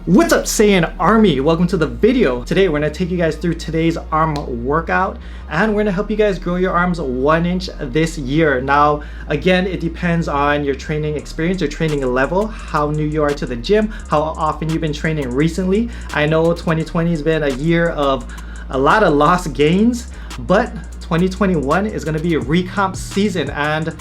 What's up, Saiyan Army? Welcome to the video. Today we're going to take you guys through today's arm workout, and we're going to help you guys grow your arms 1 inch this year. Now again, it depends on your training experience, your training level, how new you are to the gym, how often you've been training recently. I know 2020 has been a year of a lot of lost gains, but 2021 is going to be a recomp season and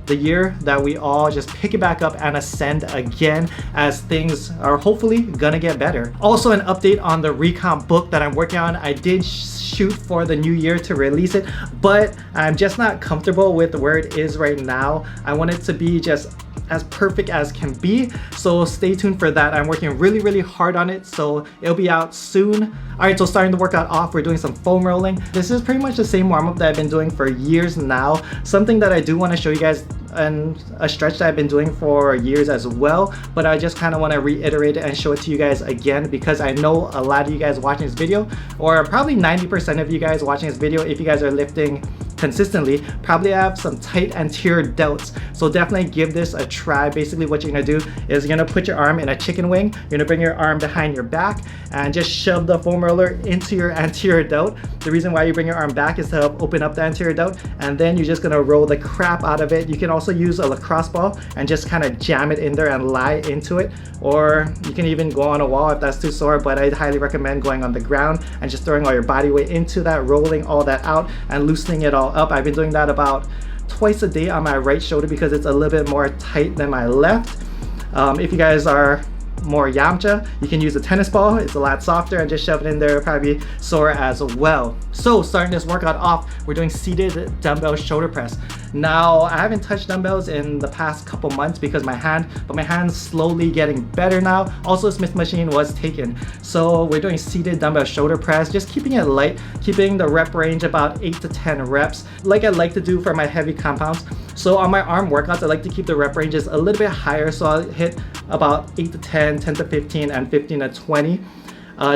the year that we all just pick it back up and ascend again as things are hopefully gonna get better. Also, an update on the recomp book that I'm working on. I did shoot for the new year to release it, but I'm just not comfortable with where it is right now. I want it to be just as perfect as can be, so stay tuned for that. I'm working really hard on it, so it'll be out soon. All right, so starting the workout off, we're doing some foam rolling. This is pretty much the same warm-up that I've been doing for years now. Something that I do want to show you guys, and a stretch that I've been doing for years as well, but I just kind of want to reiterate it and show it to you guys again, because I know a lot of you guys watching this video, or probably 90% of you guys watching this video, if you guys are lifting consistently, probably have some tight anterior delts. So definitely give this a try. Basically what you're gonna do is you're gonna put your arm in a chicken wing, you're gonna bring your arm behind your back and just shove the foam roller into your anterior delt. The reason why you bring your arm back is to help open up the anterior delt, and then you're just gonna roll the crap out of it. You can also use a lacrosse ball and just kind of jam it in there and lie into it, or you can even go on a wall if that's too sore, but I'd highly recommend going on the ground and just throwing all your body weight into that, rolling all that out and loosening it all up. I've been doing that about twice a day on my right shoulder because it's a little bit more tight than my left. If you guys are more Yamcha, you can use a tennis ball. It's a lot softer, and just shove it in there. It'll probably be sore as well. So starting this workout off, we're doing seated dumbbell shoulder press. Now I haven't touched dumbbells in the past couple months because my hand's slowly getting better now. Also, Smith machine was taken, so we're doing seated dumbbell shoulder press, just keeping it light, keeping the rep range about 8 to 10 reps like I like to do for my heavy compounds. So on my arm workouts, I like to keep the rep ranges a little bit higher, so I'll hit about 8 to 10, 10 to 15, and 15 to 20.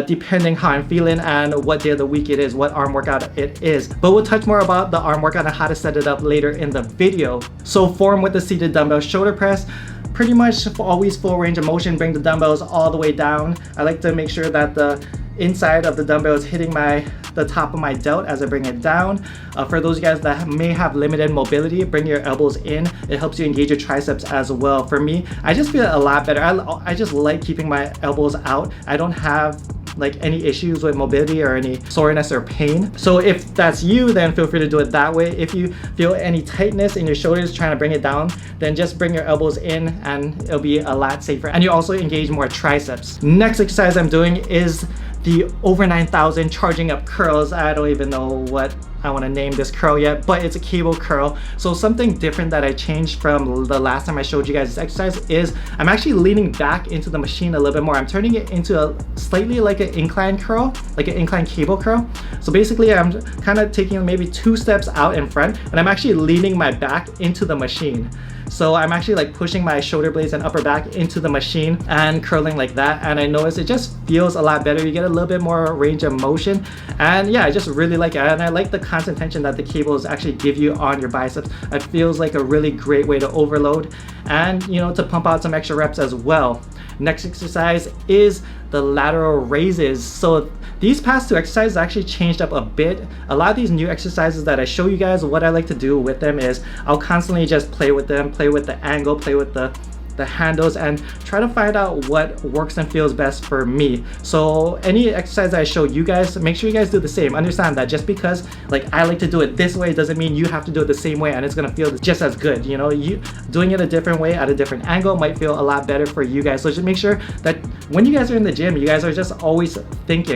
Depending how I'm feeling and what day of the week it is, what arm workout it is. But we'll touch more about the arm workout and how to set it up later in the video. So form with the seated dumbbell shoulder press, pretty much always full range of motion. Bring the dumbbells all the way down. I like to make sure that the inside of the dumbbell is hitting the top of my delt as I bring it down. For those guys that may have limited mobility, bring your elbows in. It helps you engage your triceps as well. For me, I just feel a lot better. I just like keeping my elbows out. I don't have like any issues with mobility or any soreness or pain. So if that's you, then feel free to do it that way. If you feel any tightness in your shoulders trying to bring it down, then just bring your elbows in and it'll be a lot safer. And you also engage more triceps. Next exercise I'm doing is the over 9,000 charging up curls. I don't even know what I want to name this curl yet, but it's a cable curl. So something different that I changed from the last time I showed you guys this exercise is I'm actually leaning back into the machine a little bit more. I'm turning it into a slightly like an incline curl, like an incline cable curl. So basically I'm kind of taking maybe 2 steps out in front, and I'm actually leaning my back into the machine. So I'm actually like pushing my shoulder blades and upper back into the machine and curling like that, and I notice it just feels a lot better. You get a little bit more range of motion, and yeah, I just really like it. And I like the constant tension that the cables actually give you on your biceps. It feels like a really great way to overload and, you know, to pump out some extra reps as well. Next exercise is the lateral raises. So these past 2 exercises actually changed up a bit. A lot of these new exercises that I show you guys, what I like to do with them is I'll constantly just play with them, play with the angle, play with the handles, and try to find out what works and feels best for me. So any exercise I show you guys, make sure you guys do the same. Understand that just because like I like to do it this way doesn't mean you have to do it the same way and it's gonna feel just as good. You know, you doing it a different way at a different angle might feel a lot better for you guys. So just make sure that when you guys are in the gym, you guys are just always think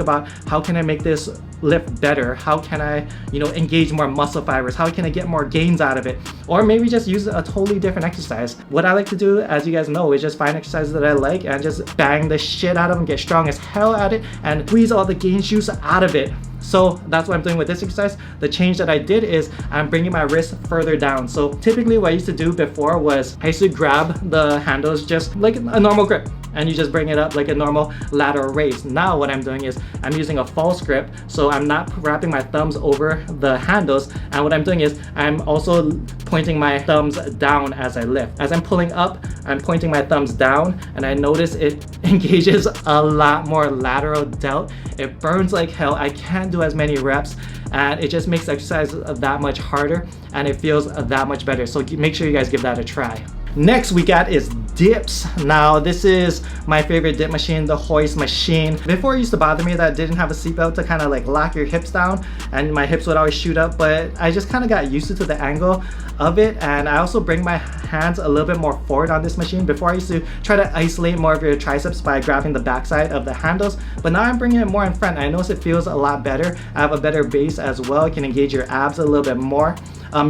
about how can I make this lift better? How can I, you know, engage more muscle fibers? How can I get more gains out of it? Or maybe just use a totally different exercise. What I like to do, as you guys know, is just find exercises that I like and just bang the shit out of them, get strong as hell at it, and squeeze all the gain juice out of it. So that's what I'm doing with this exercise. The change that I did is I'm bringing my wrist further down. So typically what I used to do before was I used to grab the handles just like a normal grip. and you just bring it up like a normal lateral raise. Now what I'm doing is I'm using a false grip, so I'm not wrapping my thumbs over the handles, and what I'm doing is I'm also pointing my thumbs down as I lift. As I'm pulling up, I'm pointing my thumbs down, and I notice it engages a lot more lateral delt. It burns like hell. I can't do as many reps, and it just makes exercise that much harder, and it feels that much better. So make sure you guys give that a try. Next we got is dips. Now this is my favorite dip machine, the hoist machine. Before it used to bother me that it didn't have a seatbelt to kind of like lock your hips down, and my hips would always shoot up, but I just kind of got used to the angle of it, and I also bring my hands a little bit more forward on this machine. Before I used to try to isolate more of your triceps by grabbing the backside of the handles, but now I'm bringing it more in front. I notice it feels a lot better. I have a better base as well. It can engage your abs a little bit more.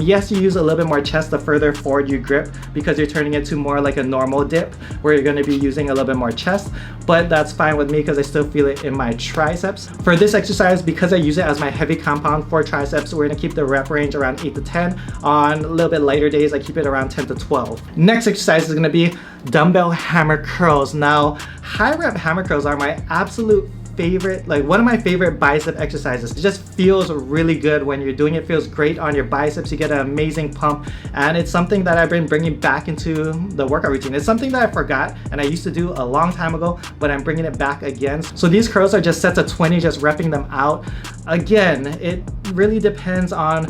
Yes, you use a little bit more chest the further forward you grip, because you're turning it to more like a normal dip where you're going to be using a little bit more chest, but that's fine with me because I still feel it in my triceps. For this exercise, because I use it as my heavy compound for triceps, we're going to keep the rep range around 8 to 10. On a little bit lighter days, I keep it around 10 to 12. Next exercise is going to be dumbbell hammer curls. Now, high rep hammer curls are my absolute favorite, like one of my favorite bicep exercises. It just feels really good when you're doing it. Feels great on your biceps. You get an amazing pump, and it's something that I've been bringing back into the workout routine. It's something that I forgot and I used to do a long time ago, but I'm bringing it back again. So these curls are just sets of 20, just repping them out. Again, it really depends on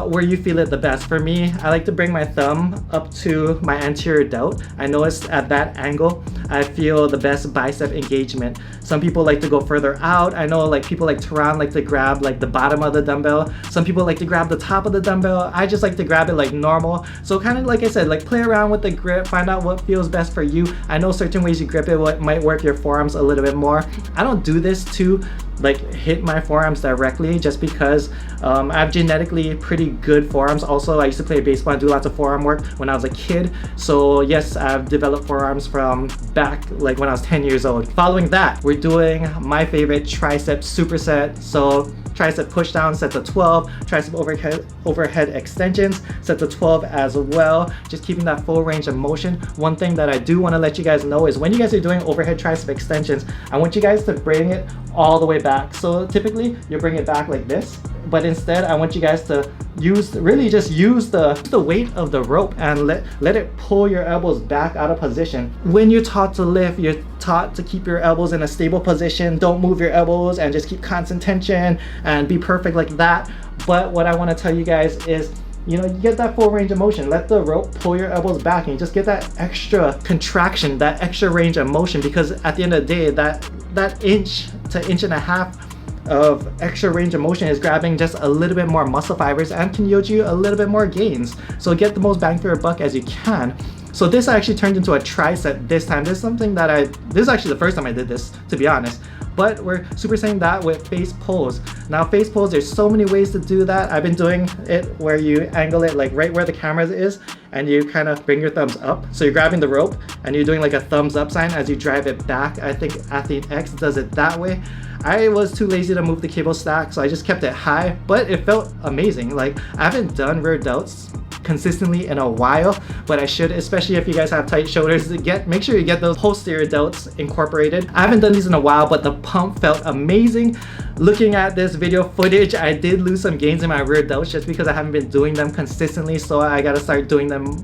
where you feel it the best. For me, I like to bring my thumb up to my anterior delt. I notice at that angle I feel the best bicep engagement. Some people like to go further out. I know like people like Tehran like to grab like the bottom of the dumbbell. Some people like to grab the top of the dumbbell. I just like to grab it like normal. So kind of like I said, like play around with the grip, find out what feels best for you. I know certain ways you grip it might work your forearms a little bit more. I don't do this to like hit my forearms directly, just because I have genetically pretty good forearms. Also, I used to play baseball and do lots of forearm work when I was a kid. So yes, I've developed forearms from back like when I was 10 years old. Following that, we're doing my favorite tricep superset. So tricep push down sets of 12, tricep overhead extensions sets of 12 as well. Just keeping that full range of motion. One thing that I do want to let you guys know is when you guys are doing overhead tricep extensions, I want you guys to bring it all the way back. So typically you bring it back like this, but instead I want you guys to use the weight of the rope and let it pull your elbows back out of position. When you're taught to lift, you're taught to keep your elbows in a stable position. Don't move your elbows and just keep constant tension and be perfect like that. But what I want to tell you guys is, you know, you get that full range of motion. Let the rope pull your elbows back and you just get that extra contraction, that extra range of motion, because at the end of the day, that inch to inch and a half of extra range of motion is grabbing just a little bit more muscle fibers and can yield you a little bit more gains. So get the most bang for your buck as you can. So this actually turned into a tricep this time. This is something that this is actually the first time I did this, to be honest. But we're supersetting that with face pulls. Now face pulls, there's so many ways to do that. I've been doing it where you angle it like right where the camera is and you kind of bring your thumbs up. So you're grabbing the rope and you're doing like a thumbs up sign as you drive it back. I think Athlete X does it that way. I was too lazy to move the cable stack, so I just kept it high, but it felt amazing. Like, I haven't done rear delts consistently in a while, but I should, especially if you guys have tight shoulders. Make sure you get those posterior delts incorporated. I haven't done these in a while, but the pump felt amazing. Looking at this video footage, I did lose some gains in my rear delts just because I haven't been doing them consistently, so I gotta start doing them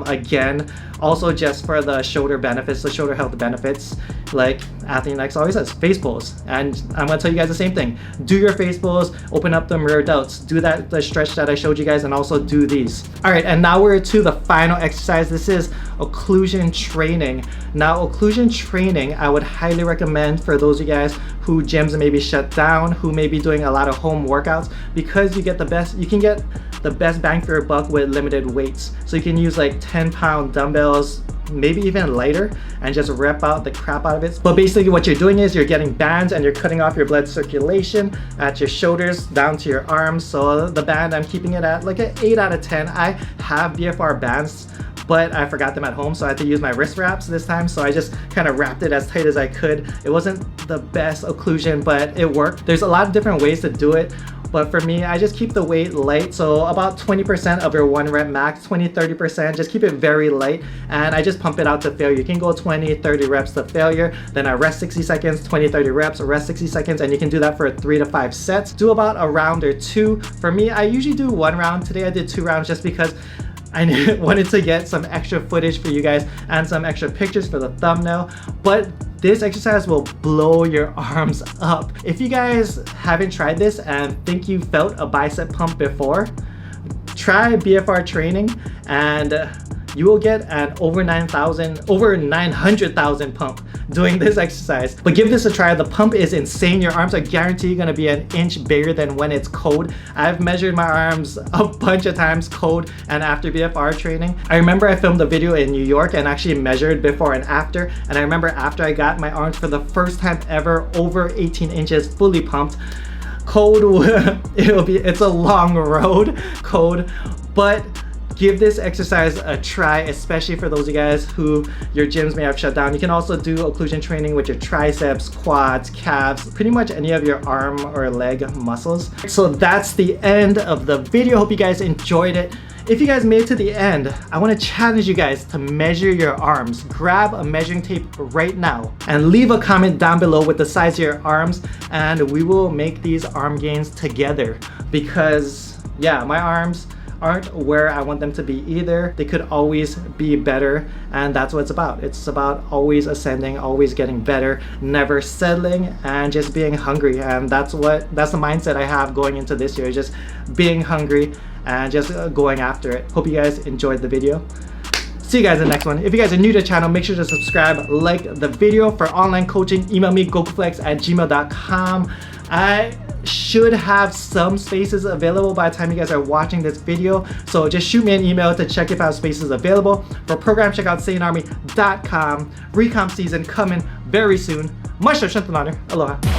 again. Also, just for the shoulder benefits, the shoulder health benefits, like Athlete X always says, face pulls. And I'm gonna tell you guys the same thing. Do your face pulls, open up the rear delts, do the stretch that I showed you guys, and also do these. All right, and now we're to the final exercise. This is occlusion training. Now, occlusion training, I would highly recommend for those of you guys who gyms may be shut down, who may be doing a lot of home workouts, because you can get the best bang for your buck with limited weights. So you can use like 10-pound dumbbells, maybe even lighter, and just rep out the crap out of it. But basically what you're doing is you're getting bands and you're cutting off your blood circulation at your shoulders down to your arms. So the band, I'm keeping it at like an 8 out of 10. I have BFR bands, but I forgot them at home, so I had to use my wrist wraps this time. So I just kind of wrapped it as tight as I could. It wasn't the best occlusion, but it worked. There's a lot of different ways to do it, but for me, I just keep the weight light. So about 20% of your 1 rep max, 20-30%, just keep it very light, and I just pump it out to failure. You can go 20-30 reps to failure, then I rest 60 seconds, 20-30 reps, rest 60 seconds, and you can do that for 3 to 5 sets. Do about a round or 2. For me, I usually do 1 round. Today I did 2 rounds just because I wanted to get some extra footage for you guys and some extra pictures for the thumbnail. But this exercise will blow your arms up. If you guys haven't tried this and think you felt a bicep pump before, try BFR training and you will get an over 900,000 pump doing this exercise. But give this a try. The pump is insane. Your arms are guaranteed gonna be an inch bigger than when it's cold. I've measured my arms a bunch of times cold and after BFR training. I remember I filmed a video in New York and actually measured before and after. And I remember after I got my arms for the first time ever over 18 inches fully pumped, cold, it's a long road, cold, but give this exercise a try, especially for those of you guys who your gyms may have shut down. You can also do occlusion training with your triceps, quads, calves, pretty much any of your arm or leg muscles. So that's the end of the video. Hope you guys enjoyed it. If you guys made it to the end, I want to challenge you guys to measure your arms. Grab a measuring tape right now and leave a comment down below with the size of your arms, and we will make these arm gains together. Because yeah, my arms aren't where I want them to be either. They could always be better, and that's what it's about. It's about always ascending, always getting better, never settling, and just being hungry. And that's the mindset I have going into this year, just being hungry and just going after it. Hope you guys enjoyed the video. See you guys in the next one. If you guys are new to the channel, make sure to subscribe, like the video. For online coaching, email me gokuflex@gmail.com. I should have some spaces available by the time you guys are watching this video, so just shoot me an email to check if I have spaces available. For program, check out SaintArmy.com. Recomp season coming very soon. Much love, Aloha.